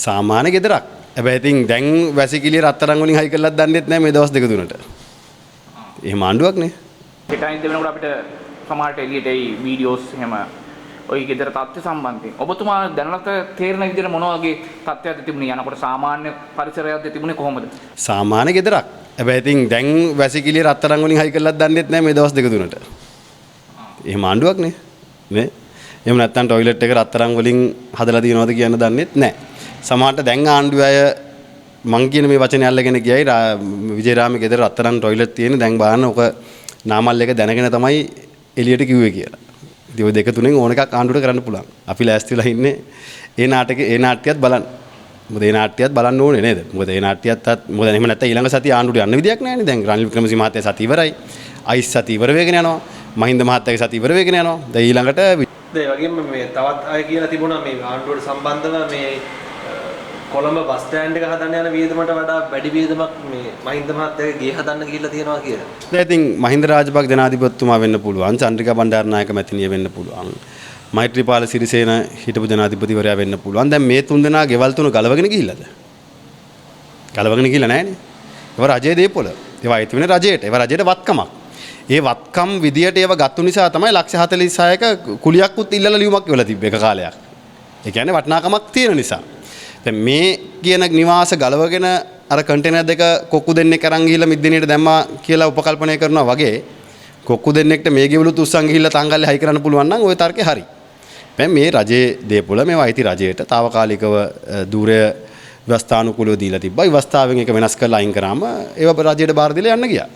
සාමාන්‍ය ගෙදරක්. හැබැයි ඉතින් දැන් වැසිකිළිය රත්තරන් වලින් හයි කරලත් දන්නෙත් නැහැ මේ දවස් දෙක තුනට. එහෙම ආණ්ඩුවක් නේ. පිටයින් දෙනකොට අපිට සමහරට එළියට එයි වීඩියෝස් එහෙම ඔය ගෙදර තත්ත්ව සම්බන්ධයෙන්. ඔබතුමා දැනලත තේරෙන විදිහට මොන වගේ තත්ත්වයක්ද තිබුණේ? යනකොට සාමාන්‍ය පරිසරයක්ද තිබුණේ කොහොමද? සාමාන්‍ය ගෙදරක්. හැබැයි ඉතින් දැන් වැසිකිළිය රත්තරන් වලින් හයි කරලත් දන්නෙත් නැහැ මේ දවස් දෙක තුනට. එහෙම ආණ්ඩුවක් නේ. නේ. එහෙම නැත්නම් টয়ලට් එක රත්තරන් වලින් හදලා දිනවද කියන්න දන්නෙත් නැහැ. සමහරට දැන් ආණ්ඩුවේ අය මං කියන මේ වචනේ අල්ලගෙන ගියයි විජේරාමේ ගෙදර රත්තරන් টয়ලට් තියෙන දැන් බලන්න ඔක නාමල් එක දැනගෙන තමයි එළියට කිව්වේ කියලා. ඉතින් ඔය දෙක තුනෙන් ඕන එකක් ආණ්ඩුවට කරන්න පුළුවන්. අපි ලෑස්තිලා ඉන්නේ ඒ නාට්‍යයත් බලන්න. මොකද ඒ නාට්‍යයත් බලන්න ඕනේ නේද? මොකද ඒ නාට්‍යයත් මොකද එහෙම නැත්නම් ඊළඟ සතිය ආණ්ඩුවට යන්න විදියක් නැහැ නේ. දැන් රනිල් වික්‍රමසිංහ මහත්තයා සතිය ඉවරයි. අයිස් සතිය ඉවර වෙගෙන යනවා. මහින්ද මහත්තයාගේ සතිය ඉවර වෙගෙන යනවා. දැන් ඊළඟට ඒ වගේම මේ තවත් අය කියලා තිබුණා මේ ආණ්ඩුවට සම්බන්ධව මේ කොළඹ බස් ස්ටෑන්ඩ් එක හදන්න යන වියදමට වඩා වැඩි වියදමක් මේ මහින්ද මහත්තයාගේ ගේ හදන්න ගිහිල්ලා තියෙනවා කියලා. දැන් ඉතින් මහින්ද රාජපක්ෂ ජනාධිපතිතුමා වෙන්න පුළුවන්, චන්ද්‍රිකා බණ්ඩාරනායක මැතිණිය වෙන්න පුළුවන්, මෛත්‍රීපාල සිරිසේන හිටපු ජනාධිපතිවරයා වෙන්න පුළුවන්. දැන් මේ තුන් දෙනා ගෙවල් තුන ගලවගෙන ගිහිල්ලාද? ගලවගෙන ගිහිල්ලා නැහැනේ. ඒවා රජයේ දේපොළ. ඒවා අයිති වෙන්නේ රජයට. ඒවා රජයට වත්කමක්. ඒ වත්කම් විදියට ඒවා ගත්තු නිසා තමයි 146ක කුලියක්කුත් ඉල්ලලා ලියුමක් වෙලා තිබ්බේ එක කාලයක්. ඒ කියන්නේ වටිනාකමක් තියෙන නිසා. දැන් මේ කියන නිවාස ගලවගෙන අර කන්ටේනර් දෙක කොක්කු දෙන්නෙක් අරන් ගිහිල්ලා මිද්දෙනියට දැම්මා කියලා උපකල්පනය කරනවා වගේ කොක්කු දෙන්නෙක්ට මේ ගෙවලුත් උස්සන් ගිහිල්ලා තංගල්ලේ හයි කරන්න පුළුවන් නම් ওই තර්කේ හරි. දැන් මේ රජයේ දේපොළ මේවා අයිති රජයට తాවකාලිකව දූරය ව්‍යවස්ථානුකූලව දීලා තිබ්බා. විවස්ථාවෙන් එක වෙනස් කරලා අයින් කරාම ඒව රජයට බාර දීලා යන්න ගියා.